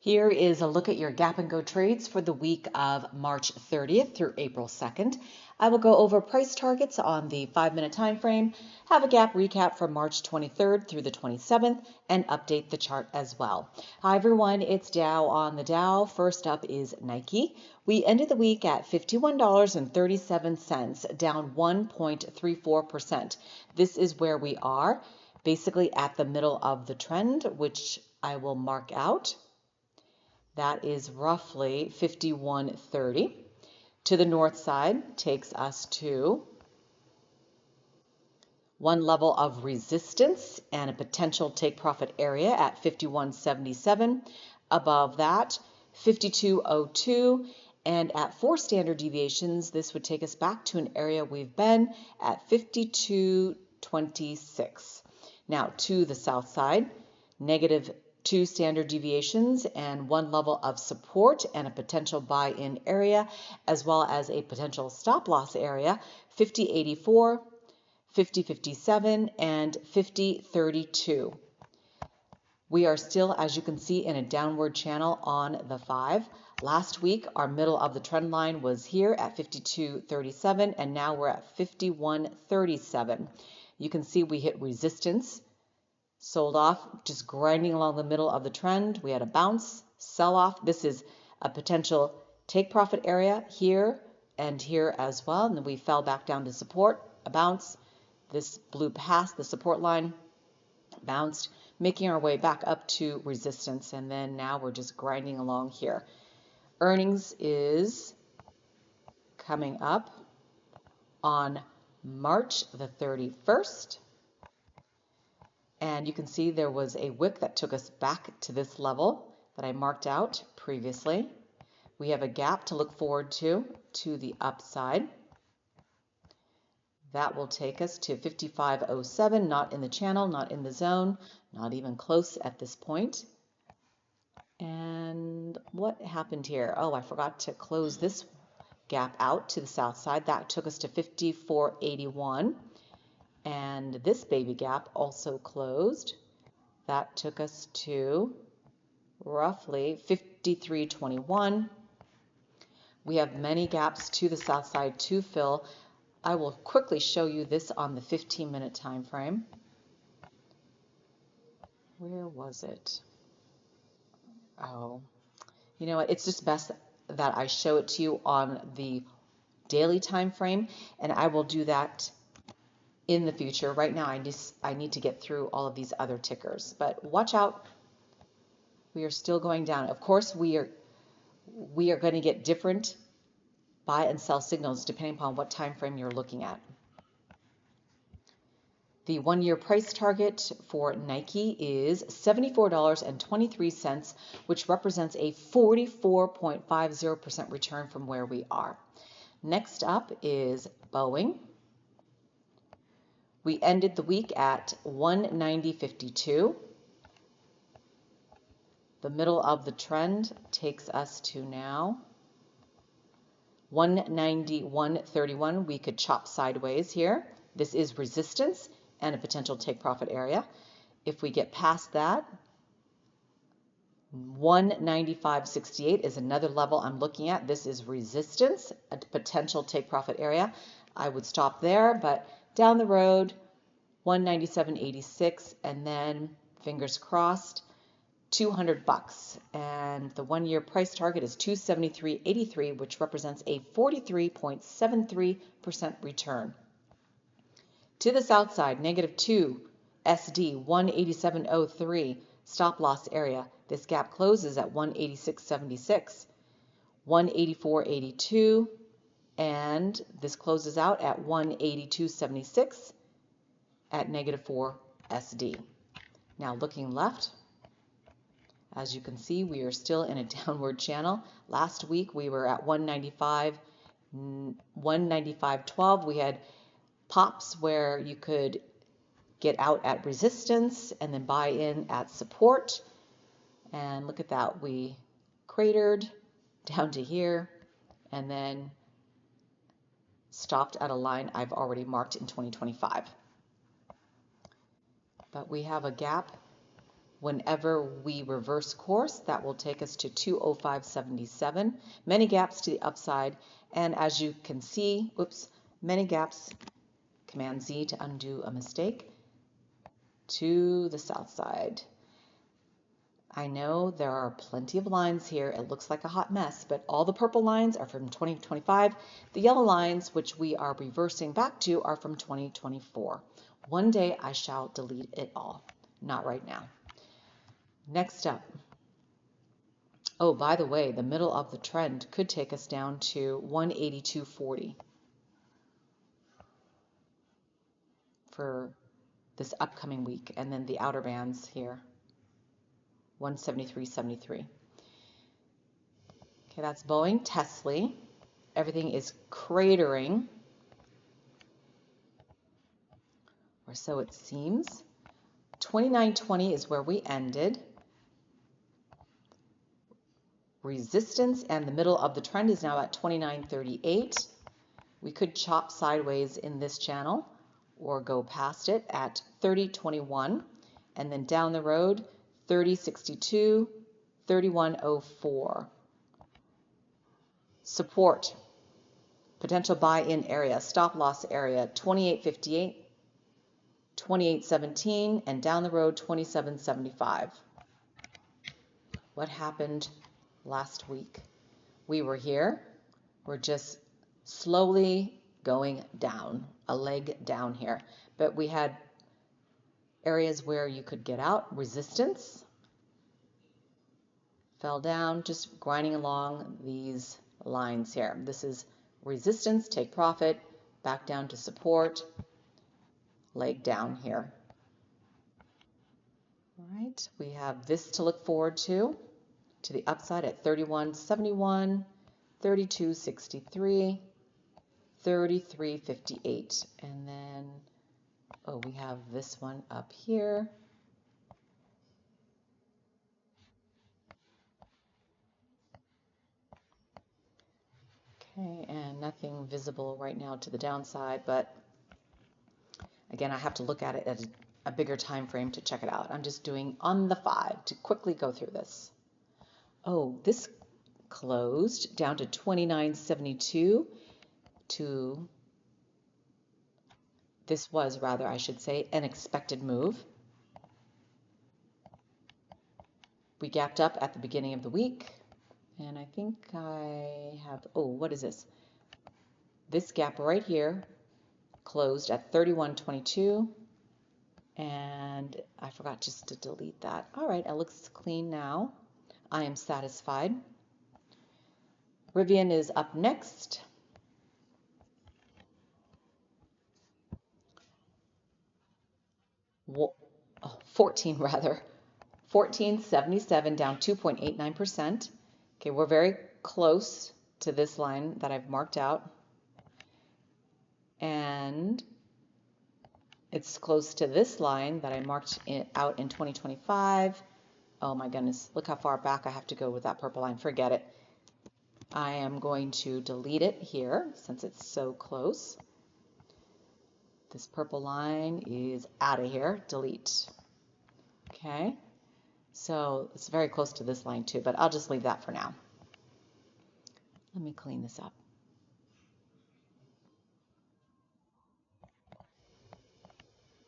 Here is a look at your gap and go trades for the week of March 30th through April 2nd. I will go over price targets on the 5-minute time frame, have a gap recap for March 23rd through the 27th, and update the chart as well. Hi everyone, it's Dow on the Dow. First up is Nike. We ended the week at $51.37, down 1.34%. This is where we are, basically at the middle of the trend, which I will mark out. That is roughly 51.30. To the north side takes us to one level of resistance and a potential take profit area at 51.77. Above that, 52.02. And at 4 standard deviations, this would take us back to an area we've been at 52.26. Now to the south side, negative 2 standard deviations and 1 level of support and a potential buy-in area, as well as a potential stop loss area, 50.84, 50.57, and 50.32. We are still, as you can see, in a downward channel on the 5. Last week, our middle of the trend line was here at 52.37, and now we're at 51.37. You can see we hit resistance, sold off, just grinding along the middle of the trend. We had a bounce, sell off. This is a potential take profit area here and here as well. And then we fell back down to support, a bounce. This blew past the support line, bounced, making our way back up to resistance. And then now we're just grinding along here. Earnings is coming up on March the 31st. And you can see there was a wick that took us back to this level that I marked out previously. We have a gap to look forward to the upside. That will take us to 55.07, not in the channel, not in the zone, not even close at this point. And what happened here? Oh, I forgot to close this gap out to the south side. That took us to 54.81. And this baby gap also closed. That took us to roughly 53.21. We have many gaps to the south side to fill. I will quickly show you this on the 15-minute time frame. Where was it? Oh, you know what? It's just best that I show it to you on the daily time frame, and I will do that in the future. Right now, I need to get through all of these other tickers, but watch out. We are still going down. Of course, we are going to get different buy and sell signals depending upon what time frame you're looking at. The 1-year price target for Nike is $74.23, which represents a 44.50% return from where we are. Next up is Boeing. We ended the week at 190.52. The middle of the trend takes us to now 191.31. We could chop sideways here. This is resistance and a potential take profit area. If we get past that, 195.68 is another level I'm looking at. This is resistance, a potential take profit area. I would stop there, but down the road, 197.86, and then fingers crossed, $200. And the 1-year price target is 273.83, which represents a 43.73% return. To the south side, -2 SD 187.03 stop loss area. This gap closes at 186.76, 184.82, and this closes out at 182.76 at -4 SD. Now looking left, as you can see, we are still in a downward channel. Last week we were at 195.12. We had pops where you could get out at resistance and then buy in at support. And look at that, we cratered down to here and then stopped at a line I've already marked in 2025. But we have a gap Whenever we reverse course, that will take us to 205.77. Many gaps to the upside, and as you can see, many gaps, Command Z to undo a mistake, to the south side. I know there are plenty of lines here. It looks like a hot mess, but all the purple lines are from 2025. The yellow lines, which we are reversing back to, are from 2024. One day I shall delete it all. Not right now. Next up. Oh, by the way, the middle of the trend could take us down to 182.40 for this upcoming week, and then the outer bands here, 173.73. Okay, that's Boeing, Tsly. Everything is cratering, or so it seems. 29.20 is where we ended. Resistance and the middle of the trend is now at 29.38. We could chop sideways in this channel or go past it at 30.21, and then down the road 30.62, 31.04. Support, potential buy-in area, stop loss area 28.58, 28.17, and down the road 27.75. What happened last week? We were here. We're just slowly going down, a leg down here. But we had areas where you could get out, resistance, fell down, just grinding along these lines here. This is resistance, take profit, back down to support, leg down here. All right, we have this to look forward to the upside at 31.71, 32.63, 33.58, and then, oh, we have this one up here. Okay, and nothing visible right now to the downside, but again, I have to look at it at a bigger time frame to check it out. I'm just doing on the 5 to quickly go through this. Oh, this closed down to 29.72 to, this was rather, I should say, an expected move. We gapped up at the beginning of the week, and I think I have, oh, what is this? This gap right here closed at 31.22, and I forgot just to delete that. All right, it looks clean now. I am satisfied. Rivin is up next. Well, 14 rather. 14.77 down 2.89%. Okay, we're very close to this line that I've marked out. And it's close to this line that I marked out in 2025. Oh my goodness, look how far back I have to go with that purple line. Forget it. I am going to delete it here since it's so close. This purple line is out of here. Delete. Okay. So it's very close to this line too, but I'll just leave that for now. Let me clean this up.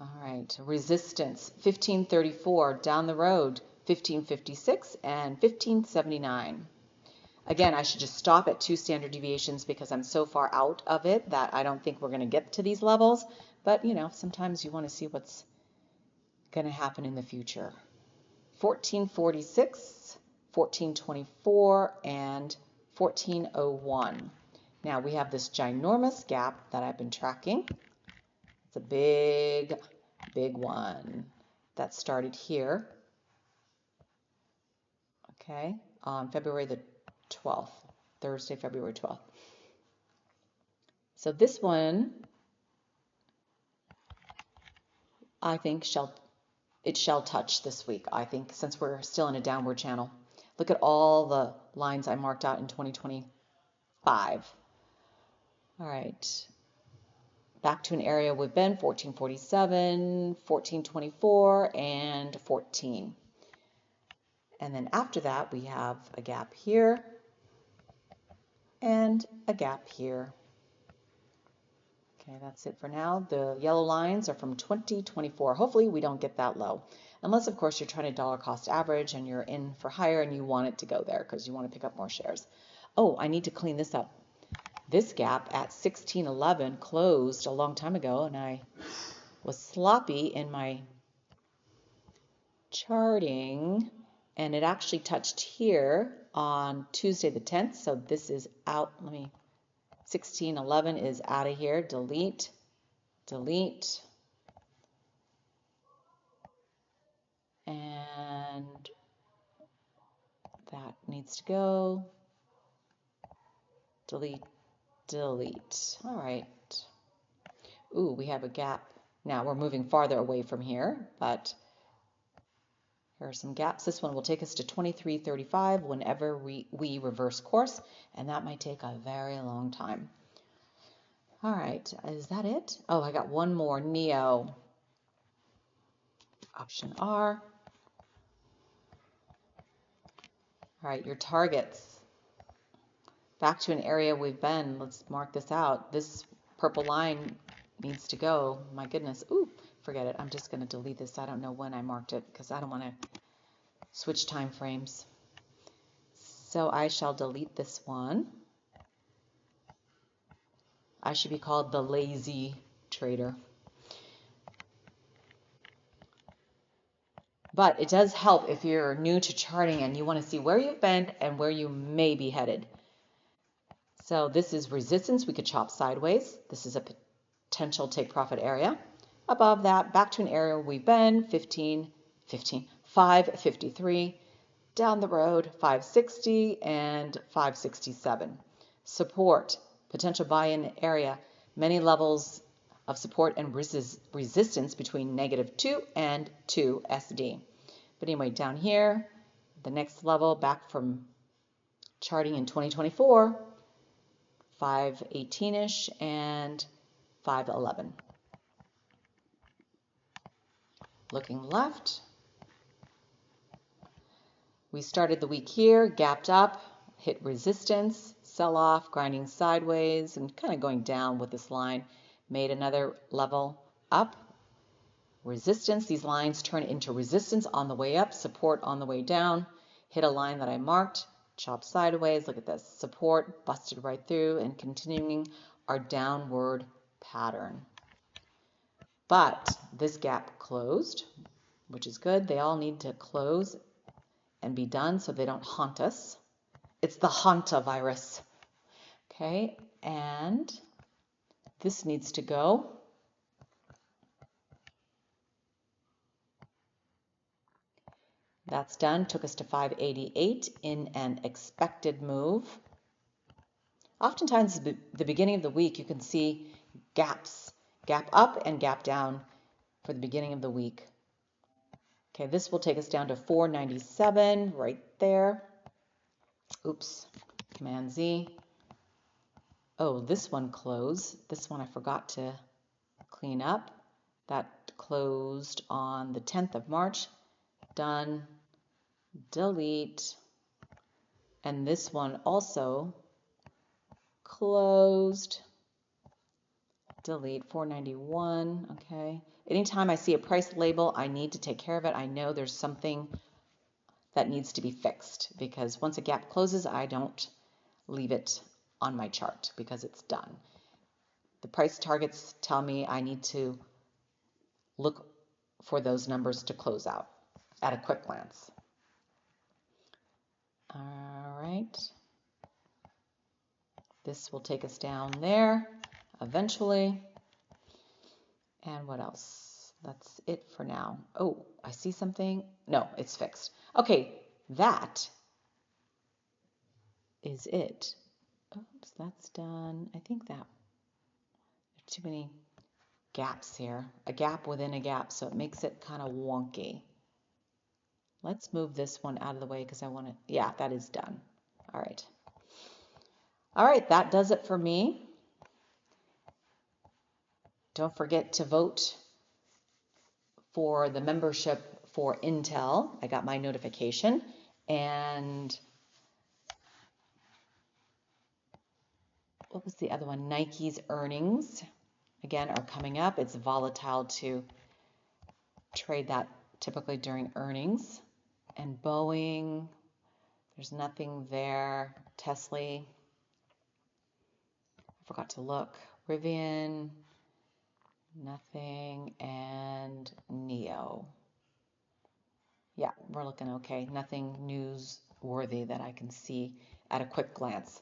All right, resistance 1534, down the road 1556 and 1579. Again, I should just stop at 2 standard deviations because I'm so far out of it that I don't think we're going to get to these levels. But, you know, sometimes you want to see what's going to happen in the future. 1446, 1424, and 1401. Now we have this ginormous gap that I've been tracking. It's a big, big one that started here. Okay, on February the 12th, Thursday, February 12th. So this one, I think it shall touch this week, I think, since we're still in a downward channel. Look at all the lines I marked out in 2025. All right. Back to an area we've been, 1447, 1424, and 14. And then after that, we have a gap here and a gap here. Okay, that's it for now. The yellow lines are from 2024. Hopefully we don't get that low. Unless, of course, you're trying to dollar cost average and you're in for higher and you want it to go there because you want to pick up more shares. Oh, I need to clean this up. This gap at 1611 closed a long time ago, and I was sloppy in my charting, and it actually touched here on Tuesday the 10th. So this is out. 1611 is out of here. Delete, delete, and that needs to go. Delete, delete. All right. Ooh, we have a gap. Now we're moving farther away from here, but here are some gaps. This one will take us to 2335 whenever we reverse course, and that might take a very long time. All right, is that it? Oh, I got one more, Neo. Option R. All right, your targets. Back to an area we've been. Let's mark this out. This purple line needs to go. My goodness. Ooh, forget it. I'm just going to delete this. I don't know when I marked it because I don't want to switch time frames. So I shall delete this one. I should be called the lazy trader. But it does help if you're new to charting and you want to see where you've been and where you may be headed. So this is resistance. We could chop sideways. This is a potential take profit area. Above that, back to an area we've been, 553. Down the road, 560 and 567. Support, potential buy-in area, many levels of support and resistance between -2 and 2 SD. But anyway, down here, the next level back from charting in 2024, 518-ish and 511. Looking left, we started the week here, gapped up, hit resistance, sell off, grinding sideways, and kind of going down with this line. Made another level up, resistance. These lines turn into resistance on the way up, support on the way down. Hit a line that I marked, chop sideways. Look at this, support busted right through and continuing our downward pattern. But this gap closed, which is good. They all need to close and be done so they don't haunt us. It's the hantavirus. Okay, and this needs to go. That's done. Took us to 588 in an expected move. Oftentimes, at the beginning of the week, you can see gaps, gap up and gap down for the beginning of the week. Okay, this will take us down to 497 right there. Oops, Command Z. Oh, this one closed. This one I forgot to clean up. That closed on the 10th of March. Done. Delete. And this one also closed. Delete. 491. Okay. Anytime I see a price label, I need to take care of it. I know there's something that needs to be fixed because once a gap closes, I don't leave it on my chart because it's done. The price targets tell me I need to look for those numbers to close out at a quick glance. All right. This will take us down there eventually. And what else? That's it for now. Oh, I see something. No, it's fixed. Okay, that is it. Oops, that's done. I think that there's too many gaps here. A gap within a gap, so it makes it kind of wonky. Let's move this one out of the way because I want to, yeah, that is done. All right. All right, that does it for me. Don't forget to vote for the membership for Intel. I got my notification. And what was the other one? Nike's earnings, again, are coming up. It's volatile to trade that typically during earnings. And Boeing, there's nothing there. Tsly, I forgot to look. Rivin, nothing. And Neo. Yeah, we're looking okay. Nothing newsworthy that I can see at a quick glance.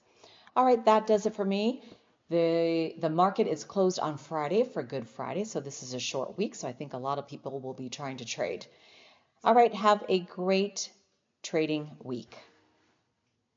All right, that does it for me. The market is closed on Friday for Good Friday, so this is a short week, so I think a lot of people will be trying to trade. All right, have a great trading week.